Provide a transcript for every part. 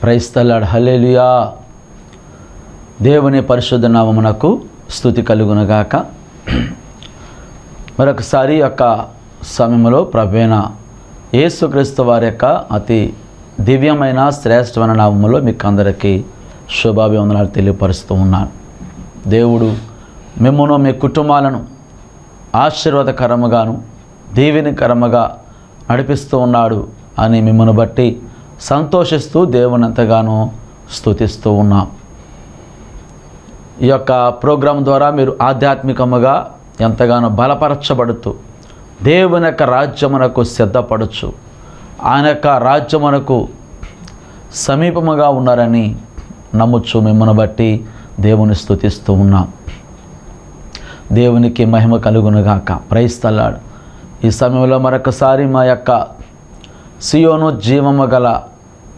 Praise the lord. హల్లెలూయా. దేవుని పరిశుద్ధ నామమునకు స్తుతి కలుగునుగాక. మరొకసారి యొక్క సమయంలో ప్రభువైన యేసుక్రీస్తు వారి యొక్క అతి దివ్యమైన శ్రేష్టమైన నామములో మీకు అందరికీ శుభాభివందనాలు తెలియపరుస్తూ ఉన్నాను. దేవుడు మిమ్మును మీ కుటుంబాలను ఆశీర్వాదకరముగాను దీవెనకరముగా నడిపిస్తూ ఉన్నాడు అని మిమ్మల్ని బట్టి సంతోషిస్తూ దేవుని ఎంతగానో స్తుతిస్తూ ఉన్నాం. ఈ యొక్క ప్రోగ్రాం ద్వారా మీరు ఆధ్యాత్మికముగా ఎంతగానో బలపరచబడుతూ దేవుని యొక్క రాజ్యమునకు సిద్ధపడచ్చు, ఆయన యొక్క రాజ్యమునకు సమీపముగా ఉన్నారని నమ్ముచ్చు. మిమ్మల్ని బట్టి దేవుని స్తుతిస్తూ ఉన్నాం. దేవునికి మహిమ కలుగునుగాక. Praise the Lord. ఈ సమయంలో మరొకసారి మా యొక్క సియోను జీవము గల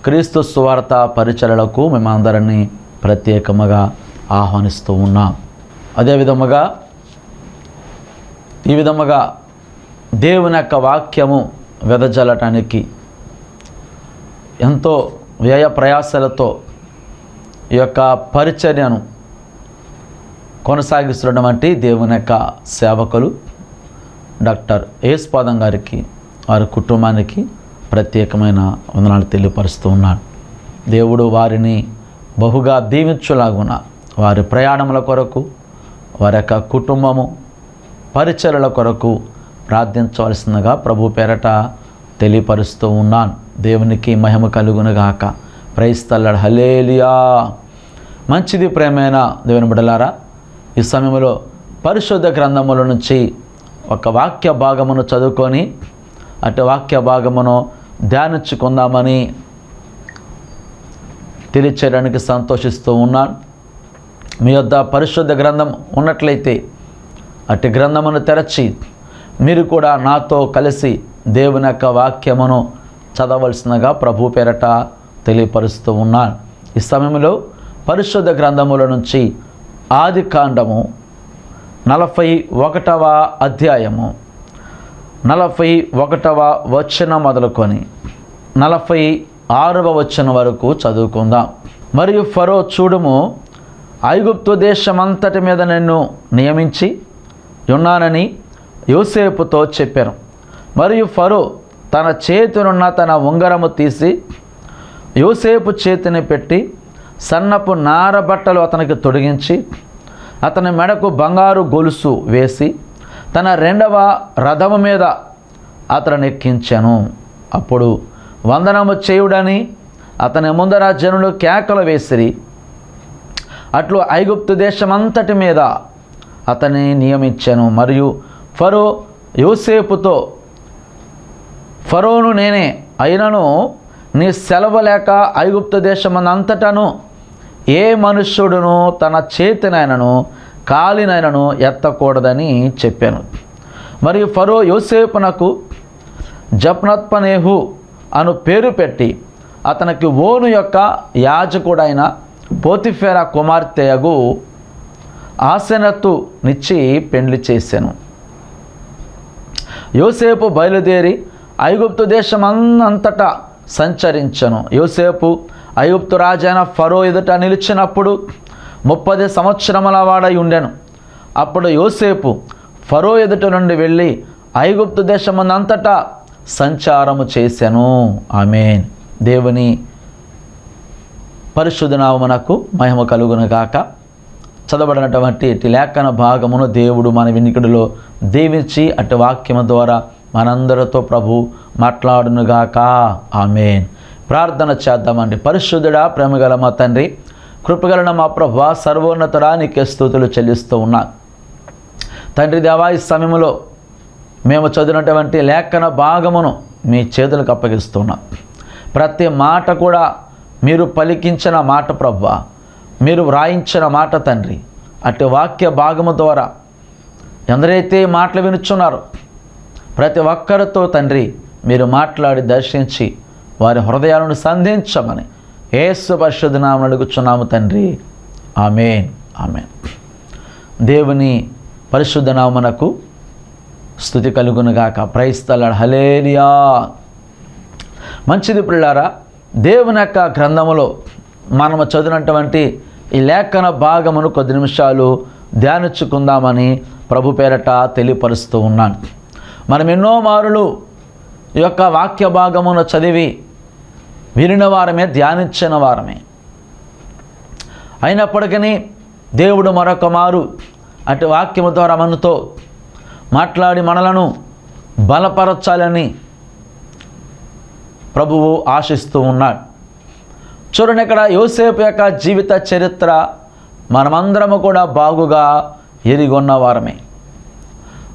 క్రీస్తు సువార్త పరిచర్యలకు మేమందరినీ ప్రత్యేకముగా ఆహ్వానిస్తూ ఉన్నాం. అదేవిధముగా ఈ విధముగా దేవుని యొక్క వాక్యము వెదజల్లటానికి ఎంతో వ్యయ ప్రయాసాలతో ఈ యొక్క పరిచర్యను కొనసాగిస్తున్నటువంటి దేవుని యొక్క సేవకులు డాక్టర్ యేసుపాదం గారికి, వారి కుటుంబానికి ప్రత్యేకమైన వందనాలు తెలియపరుస్తూ ఉన్నాను. దేవుడు వారిని బహుగా దీవించులాగున వారి ప్రయాణముల కొరకు, వారి యొక్క కుటుంబము పరిచర్యల కొరకు ప్రార్థించవలసిందిగా ప్రభు పేరట తెలియపరుస్తూ ఉన్నాను. దేవునికి మహిమ కలుగునుగాక. Praise the lord. హల్లెలూయా. మంచిది ప్రేమైన దేవుని బిడ్డలారా, ఈ సమయంలో పరిశుద్ధ గ్రంథముల నుంచి ఒక వాక్య భాగమును చదువుకొని అటు వాక్య భాగమును ధ్యానించుకుందామని తెలియచేయడానికి సంతోషిస్తూ ఉన్నాను. మీ వద్ద పరిశుద్ధ గ్రంథం ఉన్నట్లయితే అటు గ్రంథమును తెరచి మీరు కూడా నాతో కలిసి దేవుని యొక్క వాక్యమును చదవలసినగా ప్రభు పేరట తెలియపరుస్తూ ఉన్నాను. ఈ సమయంలో పరిశుద్ధ గ్రంథముల నుంచి ఆదికాండము 41వ అధ్యాయము 41వ వచనం మొదలుకొని 46వ వచనం వరకు చదువుకుందాం. మరియు ఫరో చూడుము, ఐగుప్తు దేశమంతటి మీద నిన్ను నియమించి ఉన్నానని యోసేపుతో చెప్పాను. మరియు ఫరో తన చేతినున్న తన ఉంగరము తీసి యోసేపు చేతిని పెట్టి సన్నపు నార బట్టలు అతనికి తొడిగించి అతని మెడకు బంగారు గొలుసు వేసి తన 2వ రథము మీద అతను ఎక్కించాను. అప్పుడు వందనము చేయుడని అతని ముందర జనులు కేకలు వేసిరి. అట్లు ఐగుప్తు దేశమంతటి మీద అతన్ని నియమించాను. మరియు ఫరో యోసేపుతో, ఫరోను నేనే, అయినను నీ సెలవు లేక ఐగుప్తు దేశమంతటను ఏ మనుష్యుడును తన చేతినైనను కాలినైనను ఎత్తకూడదని చెప్పాను. మరియు ఫరో యోసేపునకు జప్నత్పనేహు అను పేరు పెట్టి అతనికి ఓను యొక్క యాజకుడైన పోతిఫెరా కుమార్తెయగు ఆసెనతు నిచ్చి పెండ్లి చేశాను. యోసేపు బయలుదేరి ఐగుప్తు దేశమంతటా సంచరించను. యోసేపు ఐగుప్తు రాజైన ఫరో ఎదుట నిలిచినప్పుడు 30 సంవత్సరముల వాడై ఉండెను. అప్పుడు యోసేపు ఫరో ఎదుట నుండి వెళ్ళి ఐగుప్తు దేశమంతటా సంచారము చేశాను. ఆమేన్. దేవుని పరిశుద్ధ నామమునకు మహిమ కలుగునుగాక. చదవబడినటువంటి ఇటు లేఖన భాగమును దేవుడు మన వినికిడిలో దీవించి అటు వాక్యము ద్వారా మనందరితో ప్రభు మాట్లాడునుగాక. ఆమేన్. ప్రార్థన చేద్దామండి. పరిశుద్ధుడా, ప్రేమగల మా తండ్రి, కృపగలన మా ప్రభు, సర్వోన్నతుడా, నీకే స్తుతులు చెల్లిస్తూ ఉన్నా. తండ్రి దేవా, ఈ సమయంలో మేము చదివినటువంటి లేఖన భాగమును మీ చేతులకు అప్పగిస్తున్నాం. ప్రతి మాట కూడా మీరు పలికించిన మాట ప్రభువా, మీరు వ్రాయించిన మాట తండ్రి. అటు వాక్య భాగము ద్వారా ఎందరైతే మాటలు వినుచున్నారో ప్రతి ఒక్కరితో తండ్రి మీరు మాట్లాడి దర్శించి వారి హృదయాలను సంధించమని యేసు పరిశుద్ధ నామమున అడుగుచున్నాము తండ్రి. ఆమేన్. ఆమేన్. దేవుని పరిశుద్ధ నామమునకు స్తుతి కలుగునుగాక. Praise the lord. హల్లెలూయా. మంచిది ప్రియులారా, దేవుని యొక్క గ్రంథములో మనము చదివినటువంటి ఈ లేఖన భాగమును కొద్ది నిమిషాలు ధ్యానించుకుందామని ప్రభు పేరట తెలియపరుస్తూ ఉన్నాను. మనం ఎన్నో మారులు ఈ యొక్క వాక్య భాగమును చదివి వినిన వారమే, ధ్యానించిన వారమే. అయినప్పటికీ దేవుడు మరొక మారు అటు వాక్యము ద్వారా మనతో మాట్లాడి మనలను బలపరచాలని ప్రభువు ఆశిస్తూ ఉన్నాడు. చూడండి, ఇక్కడ యోసేపు యొక్క జీవిత చరిత్ర మనమందరము కూడా బాగుగా ఎరిగొన్న వారమే.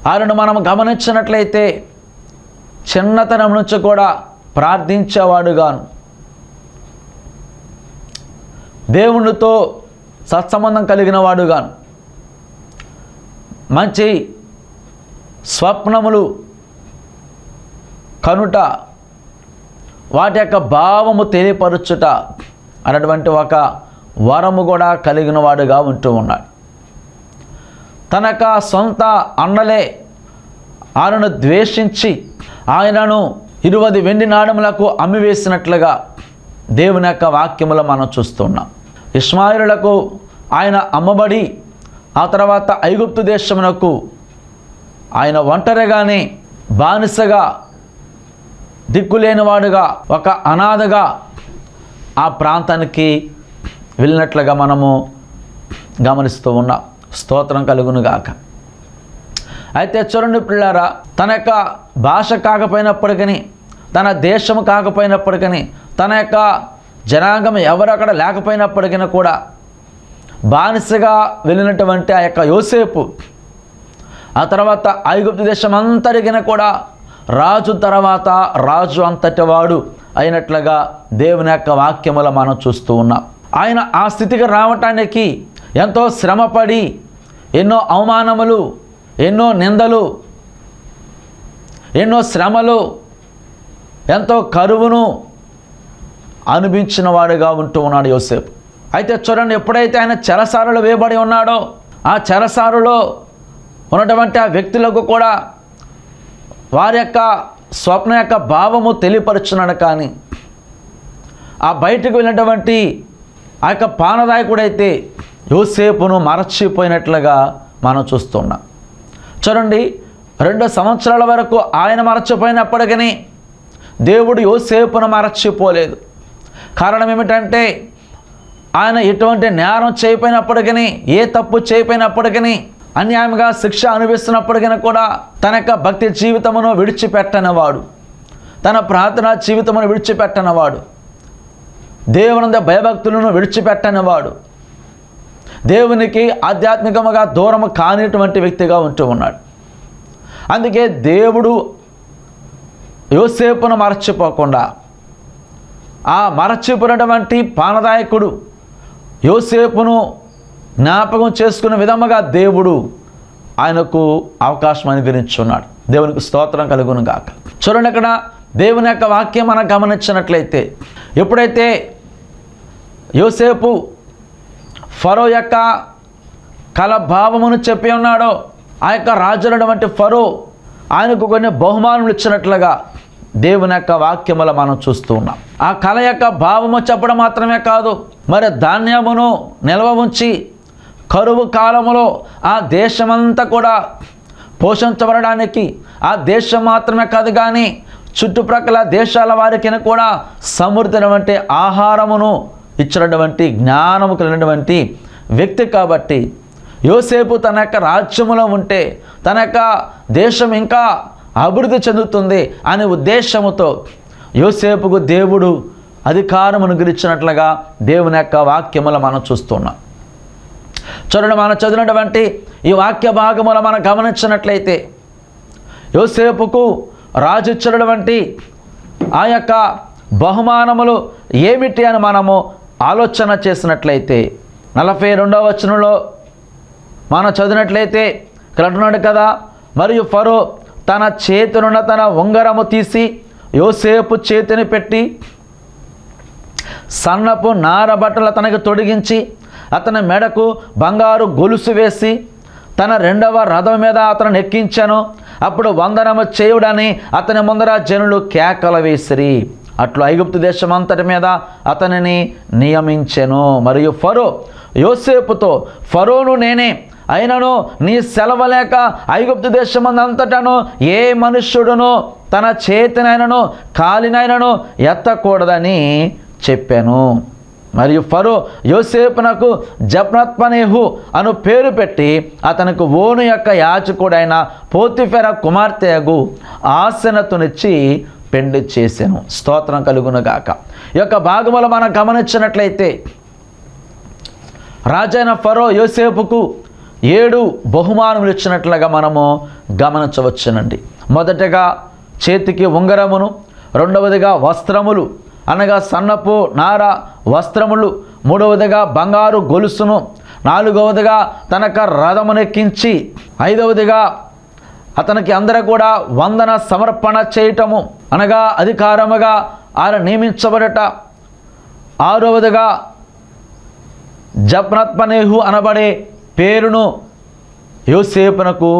ఆయనను మనం గమనించినట్లయితే చిన్నతనం నుంచి కూడా ప్రార్థించేవాడుగాను, దేవునితో సత్సంబంధం కలిగిన వాడుగాను, మంచి స్వప్నములు కనుట, వాటి యొక్క భావము తెలియపరచుట అన్నటువంటి ఒక వరము కూడా కలిగిన వాడుగా ఉంటూ ఉన్నాడు. తన యొక్క సొంత అన్నలే ఆయనను ద్వేషించి ఆయనను 20 వెండి నాణెములకు అమ్మివేసినట్లుగా దేవుని యొక్క వాక్యములో మనం చూస్తున్నాం. ఇష్మాయేలులకు ఆయన అమ్మబడి ఆ తర్వాత ఐగుప్తు దేశమునకు ఆయన ఒంటరిగానే బానిసగా, దిక్కులేనివాడుగా, ఒక అనాథగా ఆ ప్రాంతానికి వెళ్ళినట్లుగా మనము గమనిస్తూ ఉన్నాం. స్తోత్రం కలుగునుగాక. అయితే చూడండి పిల్లారా, తన యొక్క భాష కాకపోయినప్పటికీ, తన దేశము కాకపోయినప్పటికీ, తన యొక్క జనాంగం ఎవరు అక్కడ లేకపోయినప్పటికీ కూడా బానిసగా వెళ్ళినటువంటి ఆ యొక్క యోసేపు ఆ తర్వాత ఐగుప్తు దేశం అంతటికిన కూడా రాజు తర్వాత రాజు అంతటి వాడు అయినట్లుగా దేవుని యొక్క వాక్యములో మనం చూస్తూ ఉన్నాం. ఆయన ఆ స్థితికి రావటానికి ఎంతో శ్రమపడి ఎన్నో అవమానములు, ఎన్నో నిందలు, ఎన్నో శ్రమలు, ఎంతో కరువును అనుభవించిన వాడుగా ఉంటూ ఉన్నాడు యోసేపు. అయితే చూడండి, ఎప్పుడైతే ఆయన చెరసాలలో వేయబడి ఉన్నాడో ఆ చెరసాలలో ఉన్నటువంటి ఆ వ్యక్తులకు కూడా వారి యొక్క స్వప్న యొక్క భావము తెలియపరుచున్నాడు. కానీ ఆ బయటకు వెళ్ళినటువంటి ఆ యొక్క పానదాయకుడైతే యోసేపును మరచిపోయినట్లుగా మనం చూస్తున్నాం. చూడండి, 2 సంవత్సరాల వరకు ఆయన మరచిపోయినప్పటికీ దేవుడు యోసేపును మరచిపోలేదు. కారణం ఏమిటంటే ఆయన ఎటువంటి నేరం చేయకపోయినప్పటికీ, ఏ తప్పు చేయకపోయినప్పటికీ, అన్యాయంగా శిక్ష అనుభవిస్తున్నప్పటికీ కూడా తన యొక్క భక్తి జీవితమును విడిచిపెట్టనివాడు, తన ప్రార్థనా జీవితమును విడిచిపెట్టనివాడు, దేవుని భయభక్తులను విడిచిపెట్టనివాడు, దేవునికి ఆధ్యాత్మికముగా దూరము కానిటువంటి వ్యక్తిగా ఉంటూ ఉన్నాడు. అందుకే దేవుడు యోసేపును మరచిపోకుండా ఆ మరచిపోయినటువంటి పానదాయకుడు యోసేపును జ్ఞాపకం చేసుకునే విధముగా దేవుడు ఆయనకు అవకాశం అనుగ్రహించున్నాడు. దేవునికి స్తోత్రం కలుగును గాక. చూడండి, అక్కడ దేవుని యొక్క వాక్యం మనం గమనించినట్లయితే ఎప్పుడైతే యోసేపు ఫరో యొక్క కలభావమును చెప్పి ఉన్నాడో ఆ యొక్క రాజులైనటువంటి ఫరో ఆయనకు కొన్ని బహుమానులు ఇచ్చినట్లుగా దేవుని యొక్క వాక్యములో మనం చూస్తూ ఉన్నాం. ఆ కళ యొక్క భావము చెప్పడం మాత్రమే కాదు, మరి ధాన్యమును నిల్వ ఉంచి కరువు కాలములో ఆ దేశమంతా కూడా పోషించబడడానికి, ఆ దేశం మాత్రమే కాదు కానీ చుట్టుప్రక్కల దేశాల వారికి కూడా సమృద్ధమైనటువంటి ఆహారమును ఇచ్చినటువంటి జ్ఞానము కలిగినటువంటి వ్యక్తి. కాబట్టి యోసేపు తన యొక్క రాజ్యములో ఉంటే తన యొక్క దేశం ఇంకా అభివృద్ధి చెందుతుంది అనే ఉద్దేశముతో యోసేపుకు దేవుడు అధికారమును గురించినట్లుగా దేవుని యొక్క వాక్యములో మనం చూస్తున్నాం. చూడండి, మనం చదివినటువంటి ఈ వాక్య భాగములో మనం గమనించినట్లయితే యోసేపుకు రాజు ఇచ్చినటువంటి ఆ యొక్క బహుమానములు ఏమిటి అని మనము ఆలోచన చేసినట్లయితే 42వ వచనంలో మనం చదివినట్లయితే ఇక్కడ అంటున్నాడు కదా, మరియు ఫరో తన చేతినున్న తన ఉంగరము తీసి యోసేపు చేతిని పెట్టి సన్నపు నారబట్టలు తనకు తొడిగించి అతని మెడకు బంగారు గొలుసు వేసి తన 2వ రథం మీద అతను ఎక్కించాను. అప్పుడు వందనము చేయుడని అతని ముందర జనులు కేకలు వేసిరి. అట్లు ఐగుప్తు దేశం అంతటి మీద అతనిని నియమించెను. మరియు ఫరో యోసేపుతో, ఫరోను నేనే, అయినను నీ సెలవు లేక ఐగుప్తు దేశమందంతటను ఏ మనుష్యుడును తన చేతినైనను కాలినైనను ఎత్తకూడదని చెప్పాను. మరియు ఫరో యోసేపునకు జప్నత్పనేహు అను పేరు పెట్టి అతనికి ఓను యొక్క యాజకుడైన పోతిఫెర కుమార్తెయగు ఆసెనతునిచ్చి పెండ్లి చేసెను. స్తోత్రం కలుగునుగాక. ఈ యొక్క భాగములో మనం గమనించినట్లయితే రాజైన ఫరో యోసేపుకు 7 బహుమానములు ఇచ్చినట్లుగా మనము గమనించవచ్చునండి. మొదటగా చేతికి ఉంగరమును, రెండవదిగా వస్త్రములు అనగా సన్నపు నార వస్త్రములు, మూడవదిగా బంగారు గొలుసును, నాలుగవదిగా తనక రథమునెక్కించి, ఐదవదిగా అతనికి అందరూ కూడా వందన సమర్పణ చేయటము అనగా అధికారముగా ఆయన నియమించబడట, ఆరవదిగా జప్నత్పనేహు అనబడే పేరును యోసేపునకు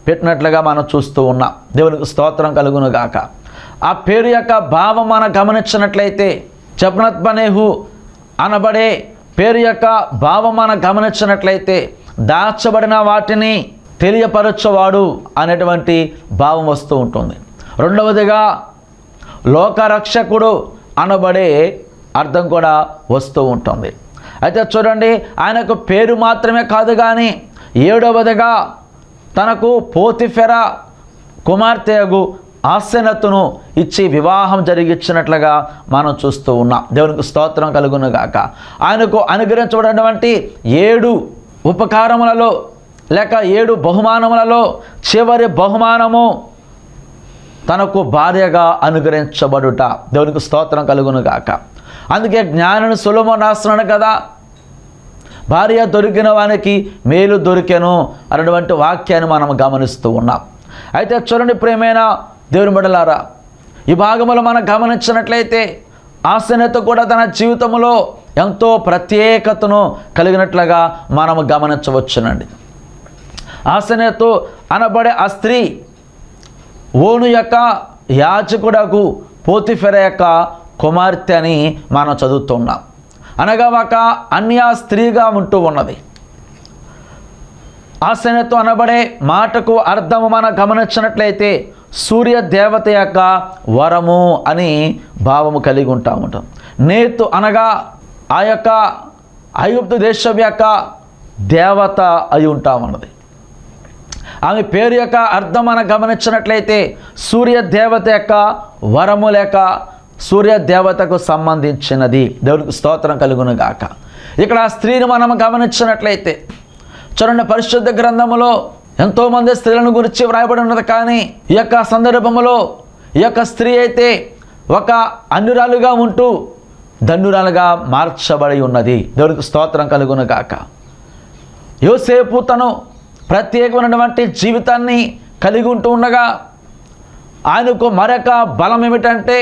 పెట్టినట్లుగా మనం చూస్తూ ఉన్నాం. దేవునికి స్తోత్రం కలుగును గాక. ఆ పేరు యొక్క భావం మనం గమనించినట్లయితే, జప్నత్పనేహు అనబడే పేరు యొక్క భావం మనం గమనించినట్లయితే దాచబడిన వాటిని తెలియపరచువాడు అనేటువంటి భావం వస్తూ ఉంటుంది. రెండవదిగా లోకరక్షకుడు అనబడే అర్థం కూడా వస్తూ ఉంటుంది. అయితే చూడండి, ఆయనకు పేరు మాత్రమే కాదు కానీ 7వదిగా తనకు పోతిఫెర కుమార్తెయగు ఆసెనతును ఇచ్చి వివాహం జరిగించినట్లుగా మనం చూస్తూ ఉన్నాం. దేవునికి స్తోత్రం కలుగును గాక. ఆయనకు అనుగ్రహించబడినటువంటి 7 ఉపకారములలో లేక 7 బహుమానములలో చివరి బహుమానము తనకు భార్యగా అనుగ్రహించబడుట. దేవునికి స్తోత్రం కలుగును గాక. అందుకే జ్ఞానిని సొలొమోను రాస్తున్నాడు కదా, భార్య దొరికిన వానికి మేలు దొరికెను అన్నటువంటి వాక్యాన్ని మనం గమనిస్తూ ఉన్నాం. అయితే చూడండి ప్రియమైన దేవుని బిడ్డలారా, ఈ భాగంలో మనం గమనించినట్లయితే ఆసెనతు కూడా తన జీవితంలో ఎంతో ప్రత్యేకతను కలిగినట్లుగా మనము గమనించవచ్చునండి. ఆసెనతు అనబడే ఆ స్త్రీ ఓను యొక్క యాజకుడకు పోతిఫెర యొక్క కుమార్తె అని మనం చదువుతున్నాం. అనగా ఒక అన్య స్త్రీగా ఉంటూ ఉన్నది. ఆసెనతు అనబడే మాటకు అర్థము మనం గమనించినట్లయితే సూర్య దేవత యొక్క వరము అని భావము కలిగి ఉంటాం. నేతు అనగా ఆ యొక్క ఐగుప్తు దేశం యొక్క దేవత అయి ఉంటామన్నది. ఆమె పేరు యొక్క అర్థం మనం గమనించినట్లయితే సూర్య దేవత యొక్క వరము లేక సూర్య దేవతకు సంబంధించినది. దేవునికి స్తోత్రం కలుగును గాక. ఇక్కడ ఆ స్త్రీని మనం గమనించినట్లయితే చూడండి, పరిశుద్ధ గ్రంథములో ఎంతోమంది స్త్రీలను గురించి వ్రాయబడి ఉన్నది. కానీ ఈ యొక్క సందర్భంలో ఈ యొక్క స్త్రీ అయితే ఒక అన్యురాలుగా ఉంటూ ధన్యురాలుగా మార్చబడి ఉన్నది. దేవునికి స్తోత్రం కలుగును గాక. యోసేపు తను ప్రత్యేకమైనటువంటి జీవితాన్ని కలిగి ఉంటూ ఉండగా ఆయనకు మరొక బలం ఏమిటంటే,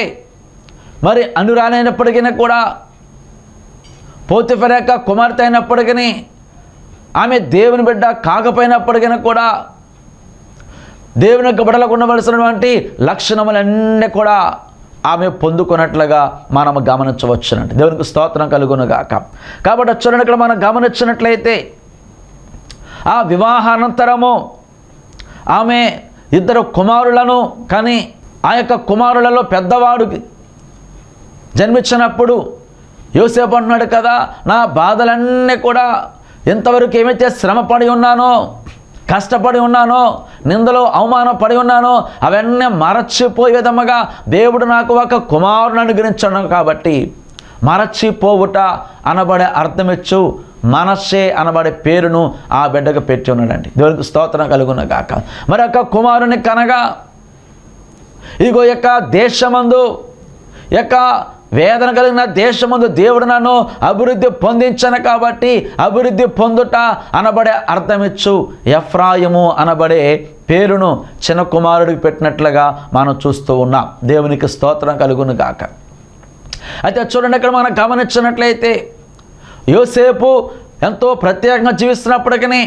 మరి అనురాలైనప్పటికీ కూడా పోతిఫెర యొక్క కుమార్తె అయినప్పటికీ ఆమె దేవుని బిడ్డ కాకపోయినప్పటికీ కూడా దేవుని యొక్క బిడ్డలకు ఉండవలసినటువంటి లక్షణములన్నీ కూడా ఆమె పొందుకున్నట్లుగా మనం గమనించవచ్చునండి. దేవునికి స్తోత్రం కలుగును గాక. కాబట్టి చూడండి, ఇక్కడ మనం గమనించినట్లయితే ఆ వివాహానంతరము ఆమె 2 కుమారులను కానీ ఆ యొక్క కుమారులలో పెద్దవాడికి జన్మించినప్పుడు యోసేపు అంటున్నాడు కదా, నా బాధలన్నీ కూడా ఎంతవరకు ఏమైతే శ్రమపడి ఉన్నానో, కష్టపడి ఉన్నానో, నిందలో అవమానపడి ఉన్నానో అవన్నీ మరచిపోయే విధముగా దేవుడు నాకు ఒక కుమారుని అనుగ్రహించాను. కాబట్టి మరచిపోవుట అనబడే అర్థమిచ్చు మనస్సే అనబడే పేరును ఆ బిడ్డకు పెట్టి ఉన్నాడండి. దేవునికి స్తోత్రం కలుగును గాక. మరి యొక్క కుమారుని కనగా ఇగో యొక్క దేశమందు యొక్క వేదన కలిగిన దేశమందు దేవుడు నన్ను అభివృద్ధి పొందించను కాబట్టి అభివృద్ధి పొందుట అనబడే అర్థమిచ్చు ఎఫ్రాయిము అనబడే పేరును చిన్న కుమారుడికి పెట్టినట్లుగా మనం చూస్తూ ఉన్నాం. దేవునికి స్తోత్రం కలుగును గాక. అయితే చూడండి, ఇక్కడ మనం గమనించినట్లయితే యోసేపు ఎంతో ప్రత్యేకంగా జీవిస్తున్నప్పటికీ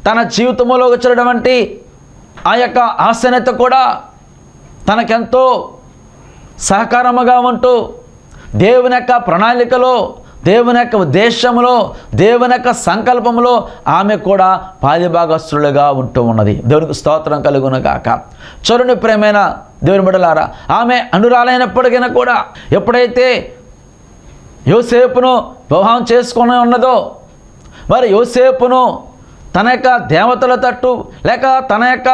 తన జీవితంలో వచ్చినటువంటి ఆ యొక్క ఆసెనత కూడా తనకెంతో సహకారముగా ఉంటూ దేవుని యొక్క ప్రణాళికలో, దేవుని యొక్క ఉద్దేశంలో, దేవుని యొక్క సంకల్పంలో ఆమె కూడా పాలిభాగస్తులుగా ఉంటూ ఉన్నది. దేవునికి స్తోత్రం కలుగును గాక. చూడండి ప్రేమైన దేవుని బిడ్డలారా, ఆమె అనురాలైనప్పటికైనా కూడా ఎప్పుడైతే యోసేపును వివాహం చేసుకుని ఉన్నదో, మరి యోసేపును తన యొక్క దేవతల తట్టు లేక తన యొక్క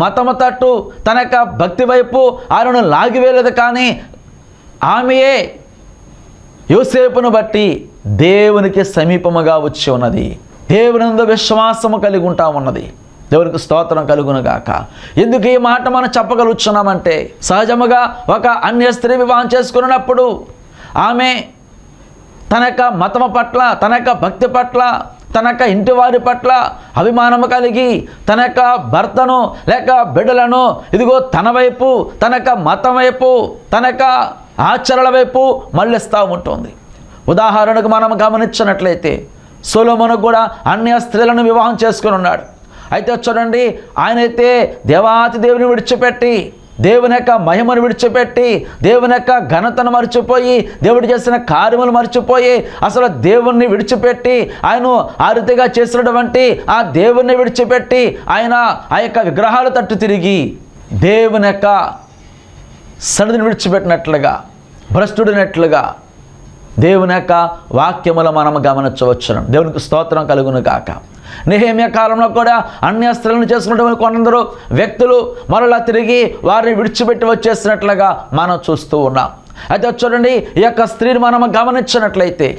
మతము తట్టు, తన యొక్క భక్తి వైపు ఆయనను లాగివేయలేదు. కానీ ఆమెయే యోసేపును బట్టి దేవునికి సమీపముగా వచ్చి ఉన్నది. దేవునందు విశ్వాసము కలిగి ఉంటా ఉన్నది. దేవునికి స్తోత్రం కలుగును గాక. ఎందుకు ఈ మాట మనం చెప్పగలుగుతున్నామంటే, సహజముగా ఒక అన్య స్త్రీ వివాహం చేసుకున్నప్పుడు ఆమె తన యొక్క మతము పట్ల, తన యొక్క భక్తి పట్ల, తన యొక్క ఇంటి వారి పట్ల అభిమానము కలిగి తన యొక్క భర్తను లేక బిడ్డలను ఇదిగో తన వైపు, తన యొక్క మతం వైపు, తన యొక్క ఆచరణల వైపు మళ్ళిస్తూ ఉంటుంది. ఉదాహరణకు మనం గమనించినట్లయితే సొలొమోను కూడా అన్య స్త్రీలను వివాహం చేసుకుని ఉన్నాడు. అయితే చూడండి, ఆయనైతే దేవాతి దేవుని విడిచిపెట్టి, దేవుని యొక్క మహిమను విడిచిపెట్టి, దేవుని యొక్క ఘనతను మర్చిపోయి, దేవుడు చేసిన కార్యములు మర్చిపోయి, అసలు దేవుణ్ణి విడిచిపెట్టి, ఆయన ఆ రీతిగా చేసినటువంటి ఆ దేవుణ్ణి విడిచిపెట్టి ఆయన ఆ యొక్క విగ్రహాల తట్టు తిరిగి దేవుని యొక్క సన్నిధిని విడిచిపెట్టినట్లుగా, భ్రష్టుడినట్లుగా దేవుని యొక్క వాక్యములు మనం గమనించవచ్చును. దేవునికి స్తోత్రం కలుగును గాక. నెహెమ్యా కాలంలో కూడా అన్య స్త్రీలను చేసుకున్నటువంటి కొందరు వ్యక్తులు మరలా తిరిగి వారిని విడిచిపెట్టి వచ్చేసినట్లుగా మనం చూస్తూ ఉన్నాం. అయితే చూడండి, ఈ యొక్క స్త్రీని మనం గమనించినట్లయితే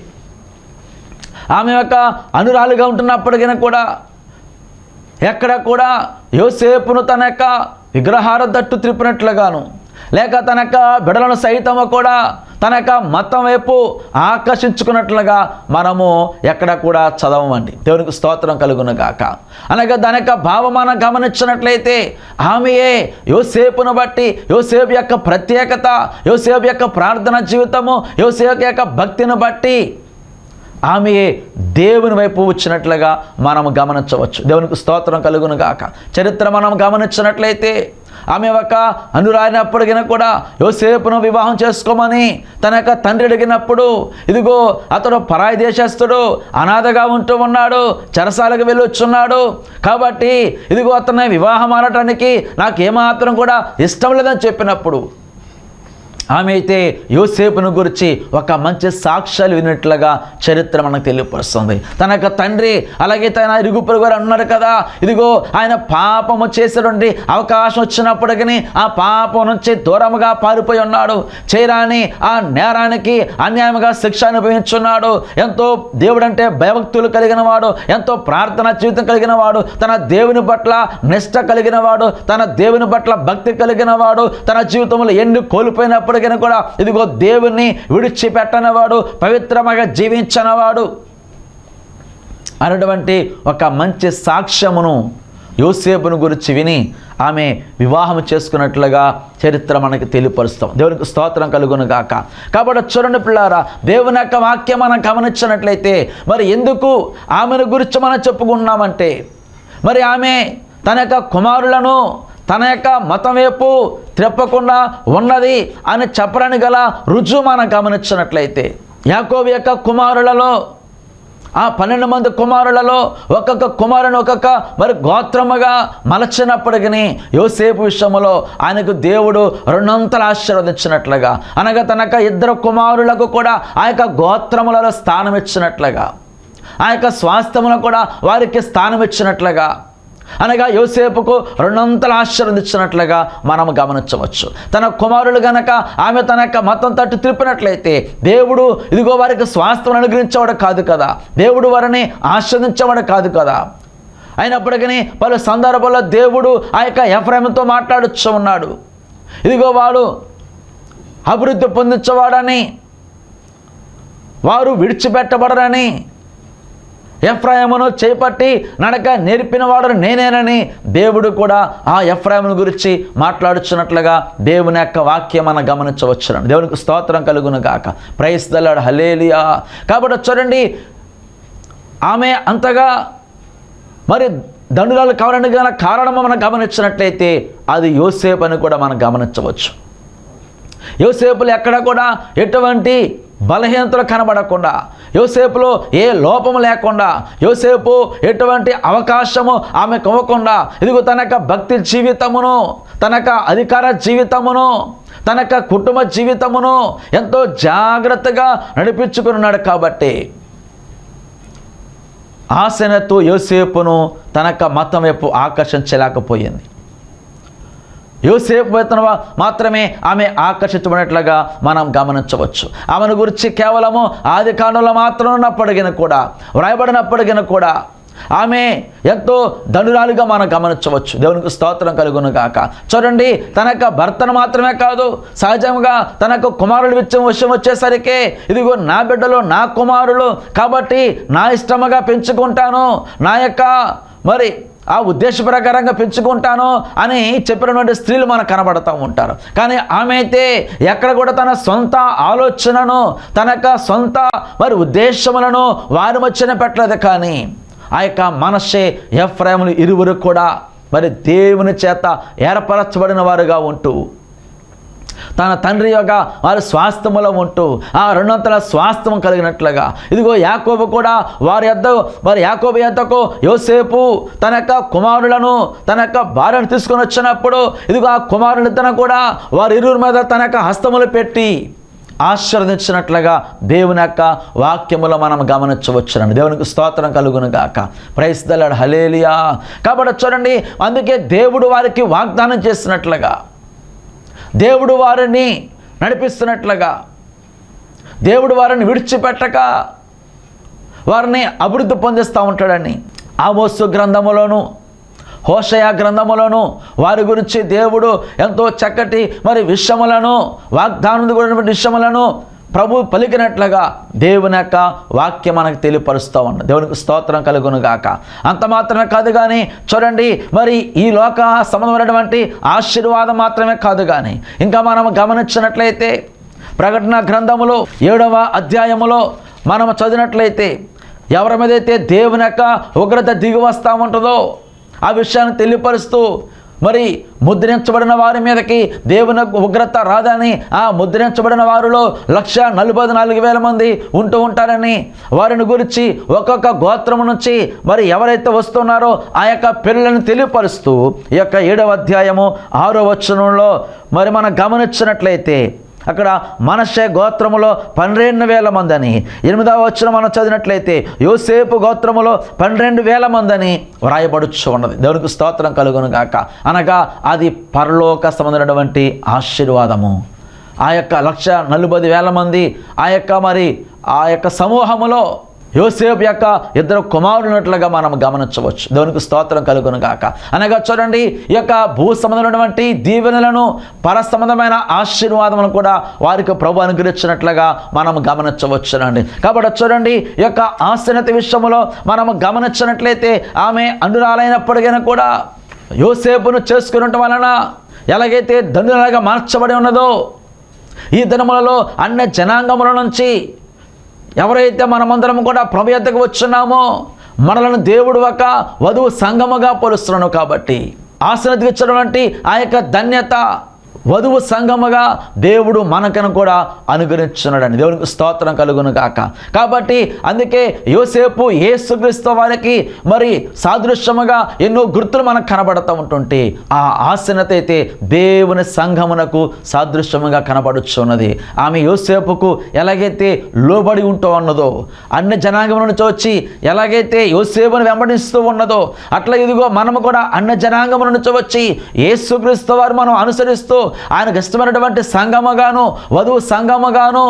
ఆమె యొక్క అనురాలుగా ఉంటున్నప్పటికీ కూడా ఎక్కడ కూడా యోసేపును తన యొక్క విగ్రహాల తట్టు త్రిప్పినట్లుగాను, లేక తన యొక్క బిడలను సైతము కూడా తన యొక్క మతం వైపు ఆకర్షించుకున్నట్లుగా మనము ఎక్కడ కూడా చదవమండి. దేవునికి స్తోత్రం కలుగును గాక. అనగా దాని యొక్క భావం మనం గమనించినట్లయితే ఆమెయే యోసేపును బట్టి, యోసేపు యొక్క ప్రత్యేకత, యోసేపు యొక్క ప్రార్థన జీవితము, యోసేపు యొక్క భక్తిని బట్టి ఆమెయే దేవుని వైపు వచ్చినట్లుగా మనము గమనించవచ్చు. దేవునికి స్తోత్రం కలుగును గాక. చరిత్ర మనం గమనించినట్లయితే ఆమె ఒక అనురాయినప్పటికీ కూడా యోసేపును వివాహం చేసుకోమని తన యొక్క తండ్రి అడిగినప్పుడు, ఇదిగో అతడు పరాయి దేశస్థుడు, అనాథగా ఉంటూ ఉన్నాడు, చెరసాలకు వెళ్ళి వచ్చున్నాడు, కాబట్టి ఇదిగో అతన్ని వివాహం ఆడటానికి నాకు ఏమాత్రం కూడా ఇష్టం లేదని చెప్పినప్పుడు ఆమె అయితే యోసేపును గురించి ఒక మంచి సాక్ష్యాలు విన్నట్లుగా చరిత్ర మనకు తెలియపరుస్తుంది. తన యొక్క తండ్రి అలాగే తన ఇరుగు పొరుగు వారు అన్నారు కదా, ఇదిగో ఆయన పాపము చేసేటువంటి అవకాశం వచ్చినప్పటికీ ఆ పాపం నుంచి దూరముగా పారిపోయి ఉన్నాడు, చేయరాని ఆ నేరానికి అన్యాయంగా శిక్ష అనుభవించున్నాడు. ఎంతో దేవుడు అంటే భయభక్తులు కలిగిన వాడు, ఎంతో ప్రార్థన జీవితం కలిగిన వాడు, తన దేవుని పట్ల నిష్ట కలిగిన వాడు, తన దేవుని పట్ల భక్తి కలిగిన వాడు, తన జీవితంలో ఎన్ని కోల్పోయినప్పుడు కూడా ఇదిగో దేవుణ్ణి విడిచిపెట్టనివాడు, పవిత్రముగా జీవించనివాడు అనేటువంటి ఒక మంచి సాక్ష్యమును యోసేపును గురించి విని ఆమె వివాహం చేసుకున్నట్లుగా చరిత్ర మనకి తెలియపరుస్తాం. దేవునికి స్తోత్రం కలుగును గాక. కాబట్టి చూడండి పిల్లారా, దేవుని యొక్క వాక్యం మనం గమనించినట్లయితే మరి ఎందుకు ఆమెను గురించి మనం చెప్పుకున్నామంటే, మరి ఆమె తన యొక్క కుమారులను తన యొక్క మతం వైపు త్రిప్పకుండా ఉన్నది అని చెప్పడానికి గల రుజువు మనం గమనించినట్లయితే, యాకోబు యొక్క కుమారులలో ఆ 12 మంది కుమారులలో ఒక్కొక్క కుమారుని ఒక్కొక్క మరి గోత్రముగా మలచినప్పటికీ యోసేపు విషయంలో ఆయనకు దేవుడు 2 ఆశీర్వదించినట్లుగా, అనగా తనక 2 కుమారులకు కూడా ఆ యొక్క గోత్రములలో స్థానం ఇచ్చినట్లుగా, ఆ యొక్క స్వాస్థ్యములను కూడా వారికి స్థానం ఇచ్చినట్లుగా, అనగా యోసేపుకు 2 ఆశీర్వదించినట్లుగా మనం గమనించవచ్చు. తన కుమారులు గనక ఆమె తన యొక్క మతం తట్టు తిప్పినట్లయితే దేవుడు ఇదిగో వారికి స్వాస్థ్యం అనుగ్రహించేవాడు కాదు కదా, దేవుడు వారిని ఆశీర్వదించేవాడు కాదు కదా. అయినప్పటికీ పలు సందర్భాల్లో దేవుడు ఆ యొక్క ఎఫ్రాయిముతో మాట్లాడుతూ ఉన్నాడు, ఇదిగో వాడు అభివృద్ధి పొందించేవాడని, వారు విడిచిపెట్టబడరని, ఎఫ్రాయిమును చేపట్టి నడక నేర్పిన వాడు నేనేనని దేవుడు కూడా ఆ ఎఫ్రాయిమును గురించి మాట్లాడుచున్నట్లుగా దేవుని యొక్క వాక్యం మనం గమనించవచ్చు. దేవునికి స్తోత్రం కలుగును గాక. ప్రైజ్ ది లార్డ్, హల్లెలూయా. కాబట్టి చూడండి, ఆమె అంతగా మరి దండురాలు కావడానికి గల కారణం మనం గమనించినట్లయితే అది యోసేపు అని కూడా మనం గమనించవచ్చు. యోసేపులో ఎక్కడ కూడా ఎటువంటి బలహీనతలు కనబడకుండా, యోసేపులో ఏ లోపము లేకుండా, యోసేపు ఎటువంటి అవకాశము ఆమెకు ఇవ్వకుండా, ఇదిగో తన యొక్క భక్తి జీవితమును, తన యొక్క అధికార జీవితమును, తన యొక్క కుటుంబ జీవితమును ఎంతో జాగ్రత్తగా నడిపించుకున్నాడు. కాబట్టి ఆసెనతు యోసేపును తన యొక్క మతం వైపు ఆకర్షించలేకపోయింది. యోసేపు వైపు మాత్రమే ఆమె ఆకర్షించబడినట్లుగా మనం గమనించవచ్చు. ఆమెను గురించి కేవలము ఆది కాండంలో మాత్రం ఉన్నప్పటికీ కూడా, వ్రాయబడినప్పటికీ కూడా ఆమె ఎంతో ధనురాలుగా మనం గమనించవచ్చు. దేవునికి స్తోత్రం కలుగును గాక. చూడండి, తన యొక్క భర్తను మాత్రమే కాదు, సహజంగా తన యొక్క కుమారుడు విషయం వచ్చేసరికి, ఇదిగో నా బిడ్డలు నా కుమారులు కాబట్టి నా ఇష్టముగా పెంచుకుంటాను, నా యొక్క మరి ఆ ఉద్దేశ ప్రకారంగా పెంచుకుంటాను అని చెప్పినటువంటి స్త్రీలు మనకు కనబడుతూ ఉంటారు. కానీ ఆమె అయితే ఎక్కడ కూడా తన సొంత ఆలోచనను, తన యొక్క సొంత మరి ఉద్దేశములను వారి మధ్యన పెట్టలేదు. కానీ ఆ యొక్క మనష్షే ఎఫ్రాయిములు ఇరువురు కూడా మరి దేవుని చేత ఏర్పరచబడిన వారుగా ఉంటూ, తన తండ్రి యొక్క వారి స్వాస్థ్యములో ఉంటూ ఆ 200 స్వాస్థ్యం కలిగినట్లుగా, ఇదిగో యాకోబు కూడా యాకోబు యొద్దకు యోసేపు తన యొక్క కుమారులను, తన యొక్క భార్యను తీసుకొని వచ్చినప్పుడు, ఇదిగో ఆ కుమారునిద్దను కూడా వారి ఇరువురి మీద తన యొక్క హస్తములు పెట్టి ఆశీర్వదించినట్లుగా దేవుని యొక్క వాక్యములో మనం గమనించవచ్చునండి. దేవునికి స్తోత్రం కలుగును గాక. ప్రైజ్ ది లార్డ్, హల్లెలూయా. కాబట్టి చూడండి, అందుకే దేవుడు వారికి వాగ్దానం చేసినట్లుగా, దేవుడు వారిని నడిపిస్తున్నట్లుగా, దేవుడు వారిని విడిచిపెట్టక వారిని అభివృద్ధి పొందిస్తూ ఉంటాడని ఆమోసు గ్రంథములోను, హోషయ గ్రంథములను వారి గురించి దేవుడు ఎంతో చక్కటి మరి విషయములను, వాగ్దానం గురించి విషయములను ప్రభు పలికినట్లుగా దేవుని యొక్క వాక్యం మనకు తెలియపరుస్తూ ఉన్నాడు. దేవునికి స్తోత్రం కలుగును గాక. అంత మాత్రమే కాదు కానీ చూడండి, మరి ఈ లోక సంబంధమైనటువంటి ఆశీర్వాదం మాత్రమే కాదు కానీ ఇంకా మనం గమనించినట్లయితే ప్రకటన గ్రంథములో 7వ అధ్యాయములో మనం చదివినట్లయితే ఎవరి మీదైతే దేవుని యొక్క ఉగ్రత దిగి వస్తూ ఉంటుందో ఆ విషయాన్ని తెలియపరుస్తూ, మరి ముద్రించబడిన వారి మీదకి దేవుని ఉగ్రత రాదని, ఆ ముద్రించబడిన వారిలో 144,000 మంది ఉంటూ ఉంటారని, వారిని గురించి ఒక్కొక్క గోత్రము నుంచి మరి ఎవరైతే వస్తున్నారో ఆ యొక్క పిల్లలను తెలియపరుస్తూ ఈ యొక్క 7వ అధ్యాయము 6వ వచనంలో మరి మనం గమనించినట్లయితే అక్కడ మనష్షే గోత్రములో 12,000 మంది అని, 8వ వచనం మనం చదివినట్లయితే యోసేపు గోత్రములో 12,000 మంది అని వ్రాయబడుచు ఉన్నది. దేవునికి స్తోత్రం కలుగును గాక. అనగా అది పరలోక సంబంధమైనటువంటి ఆశీర్వాదము. ఆ యొక్క 140,000 మంది ఆ యొక్క సమూహములో యోసేపు యొక్క 2 కుమారులు ఉన్నట్లుగా మనం గమనించవచ్చు. దేవునికి స్తోత్రం కలుగును గాక. అనగా చూడండి, ఈ యొక్క భూ సంబంధమైనటువంటి దీవెనలను, పర సంబంధమైన ఆశీర్వాదములను కూడా వారికి ప్రభు అనుగ్రహించినట్లుగా మనం గమనించవచ్చునండి. కాబట్టి చూడండి, ఈ యొక్క ఆశీర్వత విషయంలో మనం గమనించినట్లయితే ఆమె అండురాలైనప్పటికీ కూడా యోసేపును చేసుకునటం వలన ఎలాగైతే ధనులుగా మార్చబడి ఉన్నదో, ఈ దినములలో అన్ని జనాంగముల నుంచి ఎవరైతే మనమందరం కూడా ప్రభు యొద్దకు వచ్చున్నామో మనలను దేవుడు ఒక వధువు సంఘముగా పోలుస్తున్నాను. కాబట్టి ఆశీర్వదించినటువంటి ఆ యొక్క ధన్యత వధువు సంఘముగా దేవుడు మనకను కూడా అనుగ్రహించున్నాడని. దేవునికి స్తోత్రం కలుగును గాక. కాబట్టి అందుకే యోసేపు యేసుక్రీస్తు వారికి మరి సాదృశ్యముగా ఎన్నో గుర్తులు మనకు కనబడుతూ ఉంటుంటే, ఆ ఆశీర్వత అయితే దేవుని సంఘమునకు సాదృశ్యముగా కనబడుచున్నది. ఆమె యోసేపుకు ఎలాగైతే లోబడి ఉంటూ ఉన్నదో, అన్ని జనాంగం నుంచి వచ్చి ఎలాగైతే యోసేపును వెంబడిస్తూ ఉన్నదో, అట్లా ఇదిగో మనము కూడా అన్ని జనాంగం నుంచి వచ్చి యేసుక్రీస్తు వారు మనం అనుసరిస్తూ ఆయనకు ఇష్టమైనటువంటి సంఘముగాను, వధువు సంఘముగాను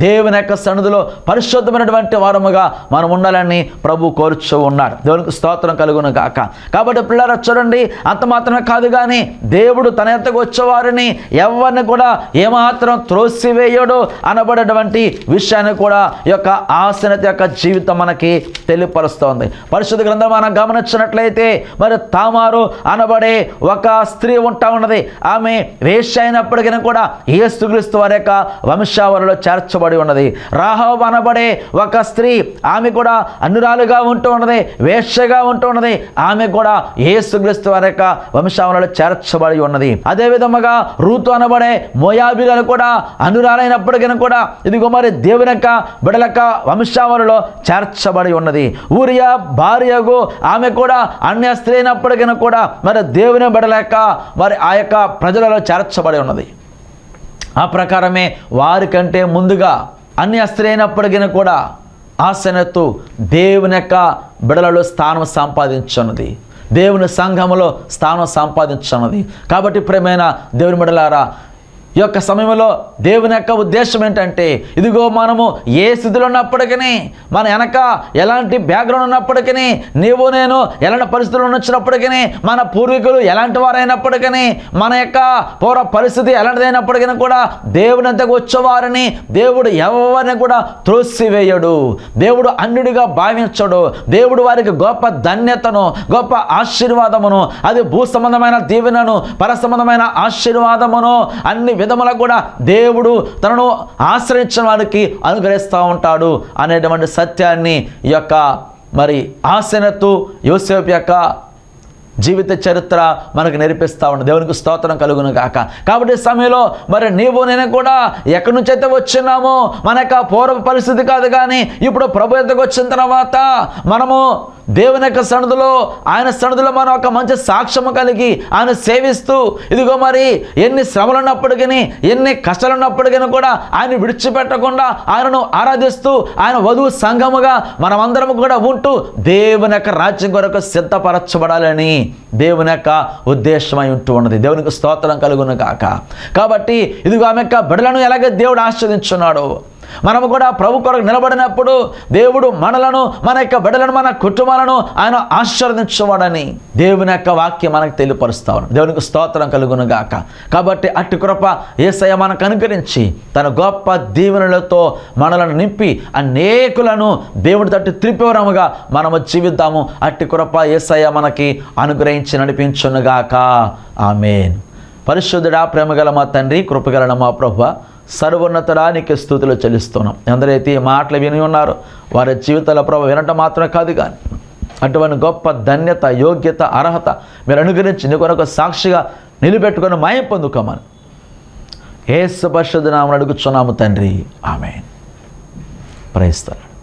దేవుని యొక్క సన్నిధిలో పరిశుద్ధమైనటువంటి వారముగా మనం ఉండాలని ప్రభు కోరుచూ ఉన్నాడు. దేవునికి స్తోత్రం కలుగును గాక. కాబట్టి పిల్లలు చూడండి, అంత మాత్రమే కాదు కానీ దేవుడు తన ఎద్దకు వచ్చేవారిని ఎవరిని కూడా ఏమాత్రం త్రోసివేయడు అనబడేటువంటి విషయాన్ని కూడా ఈ యొక్క ఆశీర్వత యొక్క జీవితం మనకి తెలియపరుస్తోంది. పరిశుద్ధ గ్రంథం మనం గమనించినట్లయితే మరి తామారు అనబడే ఒక స్త్రీ ఉంటా ఉన్నది. ఆమె వేశ్య అయినప్పటికీ కూడా యేసుక్రీస్తు వారి యొక్క వంశావళిలో చేర్చబడి చేర్చబడి ఉన్నది. రాహాబు అనబడే ఒక స్త్రీ, ఆమె కూడా అన్యురాలుగా ఉంటూ ఉన్నది, వేశ్యగా ఉంటూ ఉన్నది. ఆమె కూడా యేసుక్రీస్తు వారి యొక్క వంశావళిలో చేర్చబడి ఉన్నది. అదే విధముగా రూతు అనబడే మోయాబీలను కూడా అన్యురాలైనప్పటికీ కూడా ఇదిగో మరి దేవుని యొక్క బిడ్డల యొక్క వంశావళిలో చేర్చబడి ఉన్నది. ఊరియా భార్యకు ఆమె కూడా అన్య స్త్రీ అయినప్పటికీ కూడా మరి దేవుని బిడ్డల యొక్క మరి ఆ యొక్క ప్రజలలో చేర్చబడి ఉన్నది. ఆ ప్రకారమే వారికంటే ముందుగా అన్య స్త్రీ అయినప్పటికీ కూడా ఆసెనతు దేవుని యొక్క బిడలలో స్థానం సంపాదించున్నది, దేవుని సంఘములో స్థానం సంపాదించున్నది. కాబట్టి ప్రియమైన దేవుని బిడ్డలారా, ఈ యొక్క సమయంలో దేవుని యొక్క ఉద్దేశం ఏంటంటే, ఇదిగో మనము ఏ స్థితిలో ఉన్నప్పటికీ, మన వెనక ఎలాంటి బ్యాక్గ్రౌండ్ ఉన్నప్పటికీ, నీవు నేను ఎలాంటి పరిస్థితుల్లో వచ్చినప్పటికీ, మన పూర్వీకులు ఎలాంటి వారైనప్పటికీ, మన యొక్క పూర్వ పరిస్థితి ఎలాంటిదైనప్పటికీ కూడా దేవుని అంతకు వచ్చేవారిని దేవుడు ఎవరిని కూడా త్రోసివేయడు. దేవుడు అన్యుడిగా భావించడు. దేవుడు వారికి గొప్ప ధన్యతను, గొప్ప ఆశీర్వాదమును, అది భూ సంబంధమైన దీవెనను, పర సంబంధమైన ఆశీర్వాదమును అన్ని విధముల కూడా దేవుడు తనను ఆశ్రయించిన వారికి అనుగ్రహిస్తూ ఉంటాడు అనేటువంటి సత్యాన్ని ఈ యొక్క మరి ఆసెనతు యోసేపు యొక్క జీవిత చరిత్ర మనకు నేర్పిస్తూ ఉంది. దేవునికి స్తోత్రం కలుగును గాక. కాబట్టి సమయంలో మరి నీవు నేను కూడా ఎక్కడి నుంచి అయితే వచ్చినామో మన యొక్క పూర్వ పరిస్థితి కాదు, కానీ ఇప్పుడు ప్రభు యొద్దకు వచ్చిన తర్వాత మనము దేవుని యొక్క సన్నిధిలో, ఆయన సన్నిధిలో మనం ఒక మంచి సాక్ష్యము కలిగి ఆయన సేవిస్తూ, ఇదిగో మరి ఎన్ని శ్రమలు ఉన్నప్పటికీ, ఎన్ని కష్టాలు ఉన్నప్పటికీ కూడా ఆయన విడిచిపెట్టకుండా ఆయనను ఆరాధిస్తూ ఆయన వధువు సంఘముగా మనమందరం కూడా ఉంటూ దేవుని యొక్క రాజ్యం కొరకు సిద్ధపరచబడాలని దేవుని యొక్క ఉద్దేశమై ఉంటూ ఉన్నది. దేవునికి స్తోత్రం కలుగును గాక. కాబట్టి ఇదిగో ఆమె యొక్క బిడ్డలను ఎలాగ దేవుడు ఆస్వాదించున్నాడు, మనము కూడా ప్రభు కొరకు నిలబడినప్పుడు దేవుడు మనలను, మన యొక్క బిడ్డలను, మన కుటుంబాలను ఆయన ఆశీర్వదించేవాడని దేవుని యొక్క వాక్యం మనకు తెలియపరుస్తా ఉన్నాడు. దేవునికి స్తోత్రం కలుగును గాక. కాబట్టి అట్టి కృప యేసయ్య మనకు అనుగ్రహించి తన గొప్ప దీవెనలతో మనలను నింపి అనేకులను దేవుడి తట్టు త్రిపురముగా మనము జీవిద్దాము. అట్టి కృప యేసయ్య మనకి అనుగ్రహించి నడిపించునుగాక. ఆమేన్. పరిశుద్ధుడా, ప్రేమగల మా తండ్రి, కృపగల మా ప్రభువా, సర్వోన్నతుడా నీకు స్తుతులు చెల్లిస్తున్నాం. ఎందరైతే ఈ మాటలు విని ఉన్నారో వారి జీవితాల ప్రభు వినటం మాత్రమే కాదు, కానీ అటువంటి గొప్ప ధన్యత, యోగ్యత, అర్హత మీరు అనుగ్రహించి నీ కొరకు సాక్షిగా నిలబెట్టుకొని మహిమ పొందుకోమని యేసు పరిశుద్ధ నామమున అడుగుచున్నాము తండ్రి. ఆమేన్. Praise the lord.